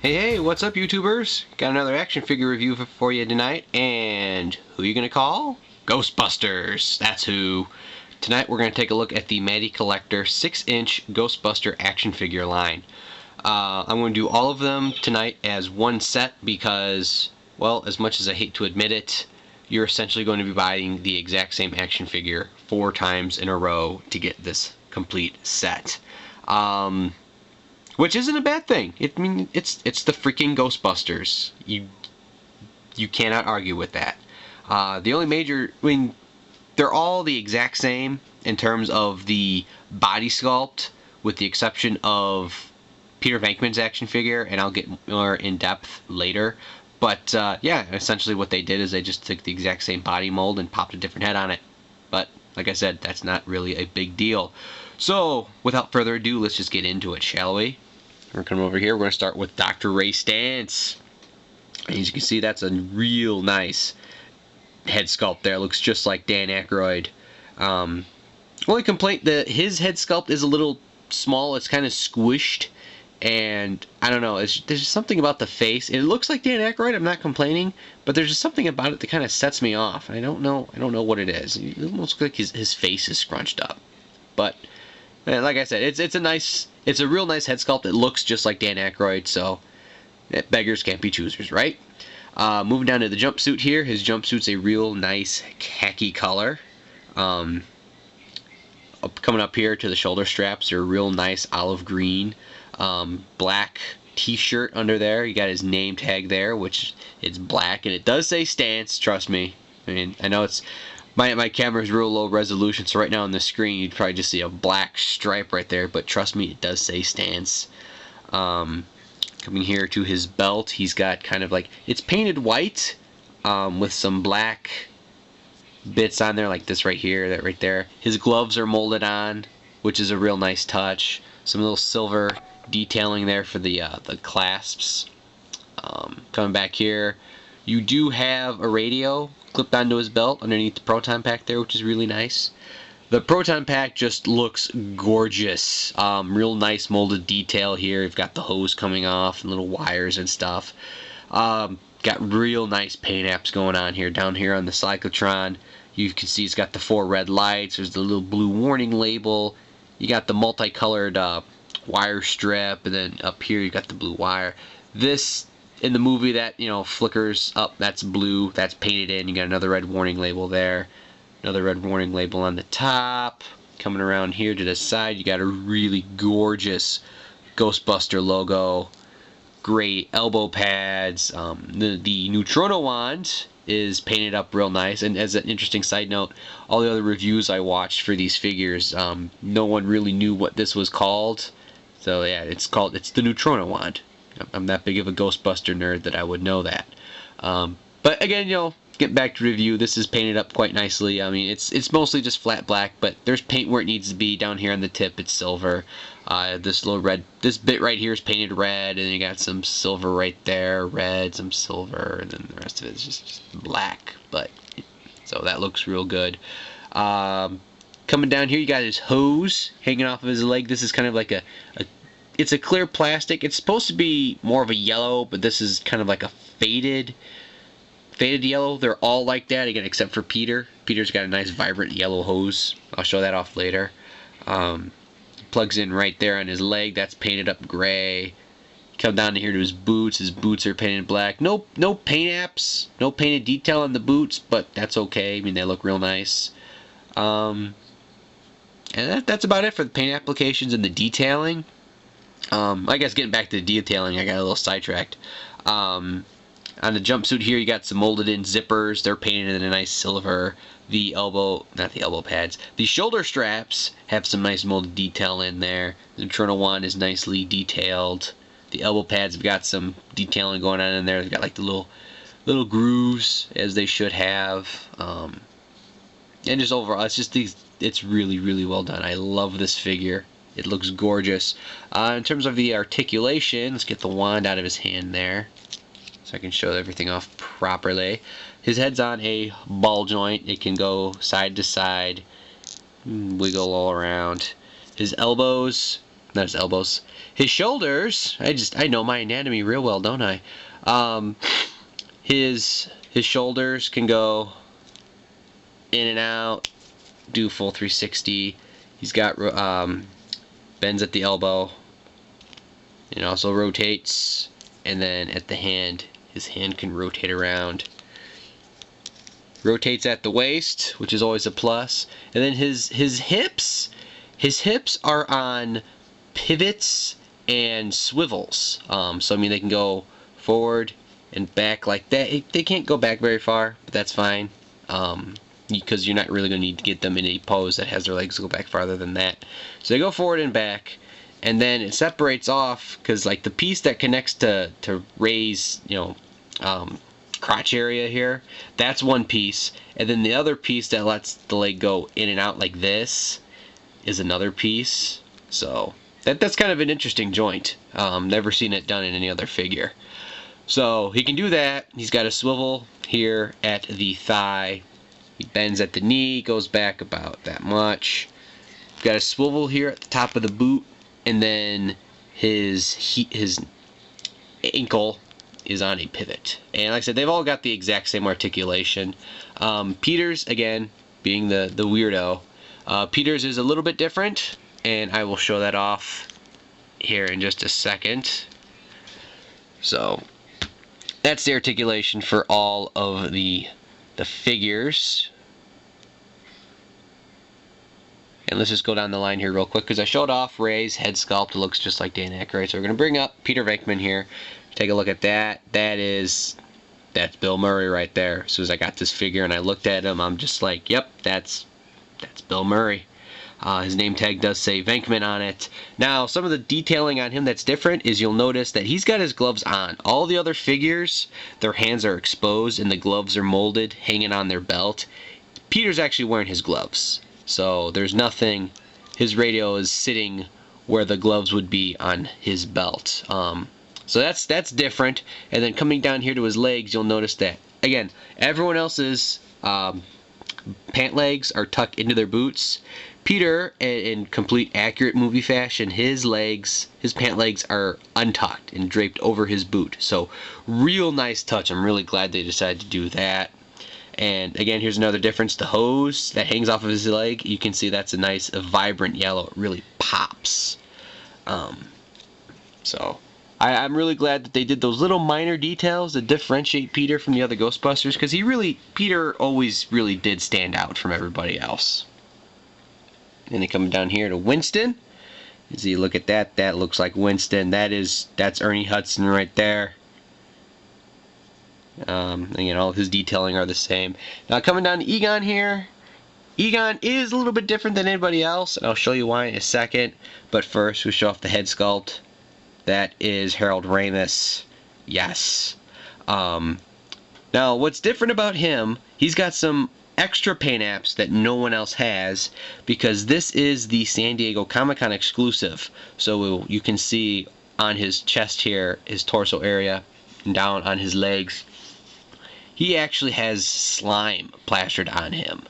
Hey, what's up, YouTubers? Got another action figure review for you tonight, and who are you gonna call? Ghostbusters! That's who. Tonight we're gonna take a look at the Matty Collector 6-inch Ghostbuster action figure line. I'm gonna do all of them tonight as one set because, well, as much as I hate to admit it, you're essentially going to be buying the exact same action figure 4 times in a row to get this complete set. Which isn't a bad thing. It's the freaking Ghostbusters. You cannot argue with that. The only major, they're all the exact same in terms of the body sculpt, with the exception of Peter Venkman's action figure, and I'll get more in depth later. But yeah, essentially what they did is they just took the exact same body mold and popped a different head on it. But like I said, that's not really a big deal. So without further ado, let's just get into it, shall we? We're going to come over here. We're going to start with Dr. Ray Stantz. As you can see, that's a real nice head sculpt there. Looks just like Dan Aykroyd. Only complaint that his head sculpt is a little small. It's kind of squished, and I don't know. There's just something about the face. It looks like Dan Aykroyd. I'm not complaining, but there's just something about it that kind of sets me off. I don't know what it is. It almost looks like his face is scrunched up, but like I said, it's a real nice head sculpt. It looks just like Dan Aykroyd, so beggars can't be choosers, right? Moving down to the jumpsuit here. His jumpsuit's a real nice khaki color. Coming up here to the shoulder straps are a real nice olive green. Black t-shirt under there. You got his name tag there, which it's black, and it does say Stantz, trust me. I know it's... My camera's real low resolution, so right now on the screen you'd probably just see a black stripe right there, but trust me, it does say Stantz. Coming here to his belt, he's got kind of like, it's painted white with some black bits on there, like this right here, that right there. His gloves are molded on, which is a real nice touch. Some little silver detailing there for the clasps. Coming back here, you do have a radio clipped onto his belt underneath the proton pack there, which is really nice. The proton pack just looks gorgeous. Real nice molded detail here. You've got the hose coming off and little wires and stuff. Got real nice paint apps going on here. Down here on the cyclotron, you can see it's got the 4 red lights. There's the little blue warning label. You got the multicolored wire strip, and then up here you got the blue wire. This, in the movie, that flickers up, that's blue, that's painted in. You got another red warning label there, another red warning label on the top. Coming around here to the side, you got a really gorgeous Ghostbuster logo. Great elbow pads. The Neutrona wand is painted up real nice. And as an interesting side note, all the other reviews I watched for these figures, no one really knew what this was called. So yeah, it's the Neutrona wand. I'm that big of a Ghostbuster nerd that I would know that. But again, getting back to review, this is painted up quite nicely. I mean, it's mostly just flat black, but there's paint where it needs to be. Down here on the tip, it's silver. This little red, this bit right here is painted red, and you got some silver right there, red, some silver, and then the rest of it is just black. But so that looks real good. Coming down here, you got his hose hanging off of his leg. This is kind of like it's a clear plastic. It's supposed to be more of a yellow, but this is kind of like a faded yellow. They're all like that, again, except for Peter. Peter's got a nice vibrant yellow hose. I'll show that off later. Plugs in right there on his leg. That's painted up gray. Come down here to his boots. His boots are painted black. No paint apps. No painted detail on the boots, but that's okay. I mean, they look real nice. And that's about it for the paint applications and the detailing. I guess getting back to the detailing, I got a little sidetracked. On the jumpsuit here, you got some molded in zippers. They're painted in a nice silver. The shoulder straps have some nice molded detail in there. The Neutrona wand is nicely detailed. The elbow pads have got some detailing going on in there. They've got like the little grooves, as they should have. And just overall, it's really, really well done. I love this figure. It looks gorgeous. In terms of the articulation, let's get the wand out of his hand there so I can show everything off properly. His head's on a ball joint. It can go side to side, wiggle all around. His elbows not his elbows. His shoulders, I know my anatomy real well, don't I? His shoulders can go in and out, do full 360. He's got bends at the elbow. It also rotates, and then at the hand, his hand can rotate around. Rotates at the waist, which is always a plus. And then his hips are on pivots and swivels. So I mean they can go forward and back like that. They can't go back very far, but that's fine. Because you're not really going to need to get them in a pose that has their legs go back farther than that. So they go forward and back, and then it separates off because like the piece that connects to Ray's crotch area here, that's one piece, and then the other piece that lets the leg go in and out like this is another piece. So that's kind of an interesting joint. Never seen it done in any other figure. So he can do that. He's got a swivel here at the thigh. He bends at the knee, goes back about that much. Got a swivel here at the top of the boot, and then his ankle is on a pivot. And like I said, they've all got the exact same articulation. Peter's, again, being the weirdo, Peter's is a little bit different, and I will show that off here in just a second. So that's the articulation for all of the figures. And let's just go down the line here real quick because I showed off Ray's head sculpt. It looks just like Dan Aykroyd. So we're going to bring up Peter Venkman here. Take a look at that. That's Bill Murray right there. As soon as I got this figure and I looked at him, I'm just like, yep, that's Bill Murray. His name tag does say Venkman on it. Now, some of the detailing on him that's different is you'll notice that he's got his gloves on. All the other figures, their hands are exposed and the gloves are molded, hanging on their belt. Peter's actually wearing his gloves. So there's nothing, his radio is sitting where the gloves would be on his belt. So that's different. And then coming down here to his legs, you'll notice that, again, everyone else's pant legs are tucked into their boots. Peter, in complete accurate movie fashion, his pant legs are untucked and draped over his boot. So real nice touch. I'm really glad they decided to do that. And again, here's another difference. The hose that hangs off of his leg, you can see that's a nice, vibrant yellow. It really pops. So I'm really glad that they did those little minor details that differentiate Peter from the other Ghostbusters, because Peter always really did stand out from everybody else. And then coming down here to Winston. As you look at that, that looks like Winston. That's Ernie Hudson right there. Again, all of his detailing are the same. Now coming down to Egon here. Egon is a little bit different than anybody else, and I'll show you why in a second. But first, we'll show off the head sculpt. That is Harold Ramis. Yes. Now, what's different about him, he's got some extra paint apps that no one else has, because this is the San Diego Comic-Con exclusive. So you can see on his chest here, his torso area, and down on his legs, he actually has slime plastered on him,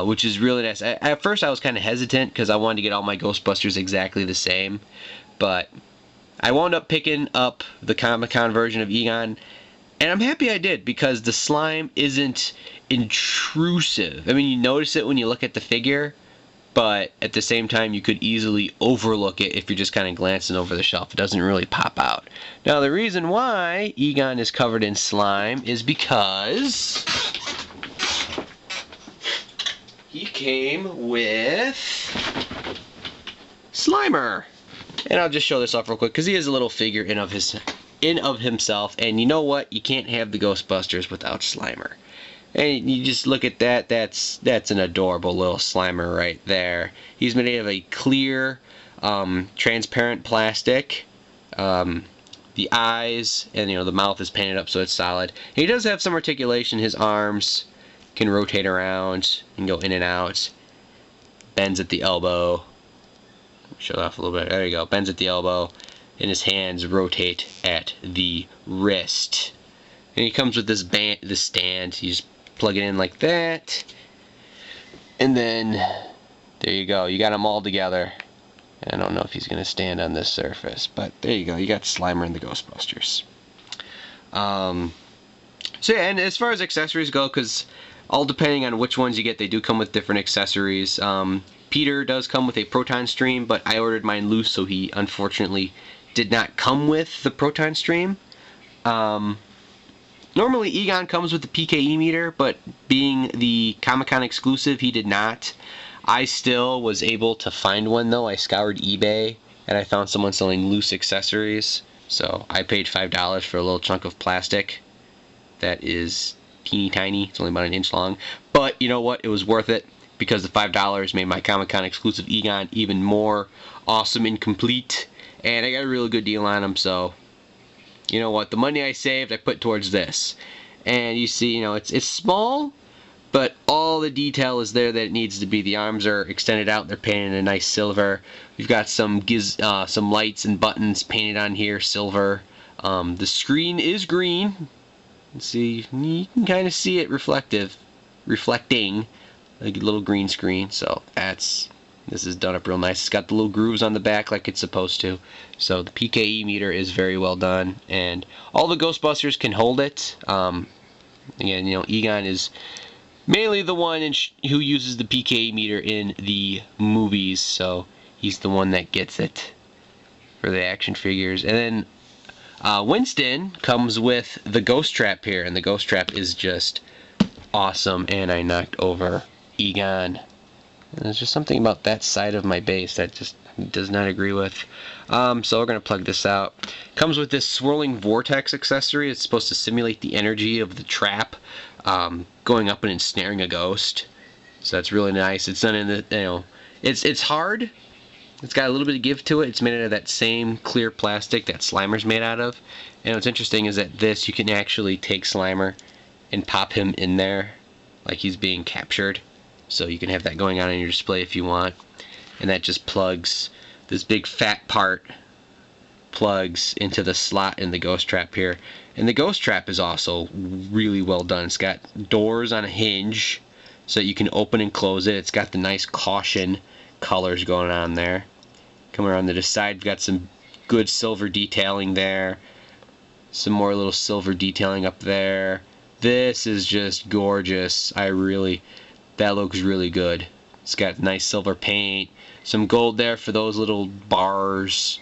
which is really nice. At first I was kind of hesitant because I wanted to get all my Ghostbusters exactly the same, but I wound up picking up the Comic-Con version of Egon, and I'm happy I did, because the slime isn't intrusive. I mean, you notice it when you look at the figure, but at the same time you could easily overlook it if you're just kind of glancing over the shelf. It doesn't really pop out. Now, the reason why Egon is covered in slime is because he came with Slimer. And I'll just show this off real quick because he is a little figure in of himself. And you know what? You can't have the Ghostbusters without Slimer. And you just look at that. That's an adorable little Slimer right there. He's made of a clear, transparent plastic. The eyes and the mouth is painted up so it's solid. And he does have some articulation. His arms can rotate around and go in and out. Bends at the elbow. Show it off a little bit. There you go. Bends at the elbow, and his hands rotate at the wrist. And he comes with this stand. You just plug it in like that, and then there you go. You got them all together. I don't know if he's going to stand on this surface, but there you go. You got Slimer and the Ghostbusters. So yeah, and as far as accessories go, because all depending on which ones you get, they do come with different accessories. Peter does come with a proton stream, but I ordered mine loose, so he unfortunately did not come with the proton stream. Normally Egon comes with the PKE meter, but being the Comic-Con exclusive, he did not. I still was able to find one though. I scoured eBay and I found someone selling loose accessories. So I paid $5 for a little chunk of plastic that is teeny tiny. It's only about an inch long. But you know what? It was worth it because the $5 made my Comic-Con exclusive Egon even more awesome and complete. And I got a really good deal on them, so you know what? The money I saved, I put towards this. And you see, you know, it's small, but all the detail is there that it needs to be. The arms are extended out. They're painted a nice silver. We've got some lights and buttons painted on here, silver. The screen is green. Let's see, you can kind of see it reflecting, like a little green screen. So this is done up real nice. It's got the little grooves on the back like it's supposed to. So the PKE meter is very well done, and all the Ghostbusters can hold it. Again, you know, Egon is mainly the one who uses the PKE meter in the movies, so he's the one that gets it for the action figures. And then Winston comes with the Ghost Trap here, and the Ghost Trap is just awesome, and I knocked over Egon. And there's just something about that side of my base that just does not agree with. So we're going to plug this out. Comes with this swirling vortex accessory. It's supposed to simulate the energy of the trap going up and ensnaring a ghost. So that's really nice. It's done in the, you know, it's hard. It's got a little bit of give to it. It's made out of that same clear plastic that Slimer's made out of. And what's interesting is that this, you can actually take Slimer and pop him in there like he's being captured. So you can have that going on in your display if you want. And that just plugs, this big fat part plugs into the slot in the Ghost Trap here. And the Ghost Trap is also really well done. It's got doors on a hinge so that you can open and close it. It's got the nice caution colors going on there. Coming around to the side, we've got some good silver detailing there. Some more little silver detailing up there. This is just gorgeous. That looks really good. It's got nice silver paint, some gold there for those little bars.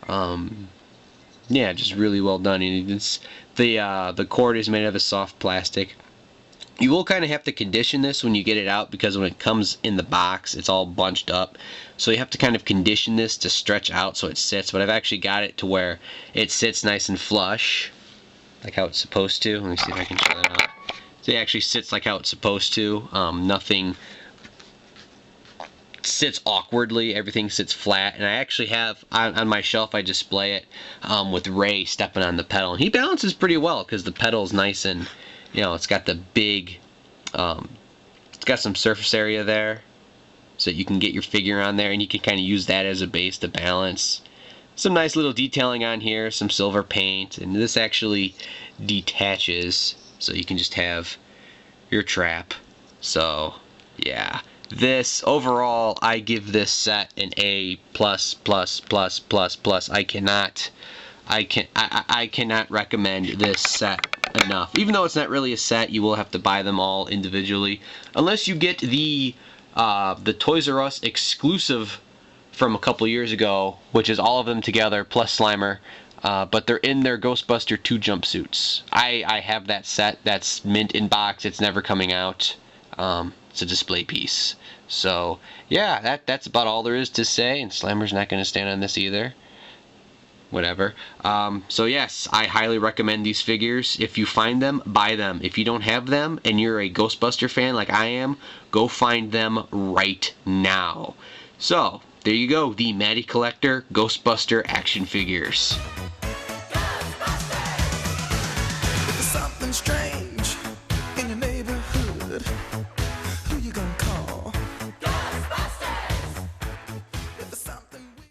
Yeah, just really well done. And it's the cord is made out of soft plastic. You will kind of have to condition this when you get it out because when it comes in the box, it's all bunched up. So you have to kind of condition this to stretch out so it sits. But I've actually got it to where it sits nice and flush, like how it's supposed to. Let me see if I can show that out. So it actually sits like how it's supposed to. Nothing sits awkwardly. Everything sits flat. And I actually have, on my shelf, I display it with Ray stepping on the pedal. And he balances pretty well because the pedal's nice and, you know, it's got the big, it's got some surface area there so that you can get your figure on there and you can kind of use that as a base to balance. Some nice little detailing on here, some silver paint, and this actually detaches so you can just have your trap. So yeah, this overall, I give this set an A+++++. I cannot recommend this set enough. Even though it's not really a set, you will have to buy them all individually, unless you get the Toys R Us exclusive from a couple years ago, which is all of them together plus Slimer. But they're in their Ghostbuster 2 jumpsuits. I have that set. That's mint in box. It's never coming out. It's a display piece. So yeah, that's about all there is to say. And Slimer's not going to stand on this either. Whatever. So yes, I highly recommend these figures. If you find them, buy them. If you don't have them and you're a Ghostbuster fan like I am, go find them right now. So there you go, the Matty Collector Ghostbuster action figures.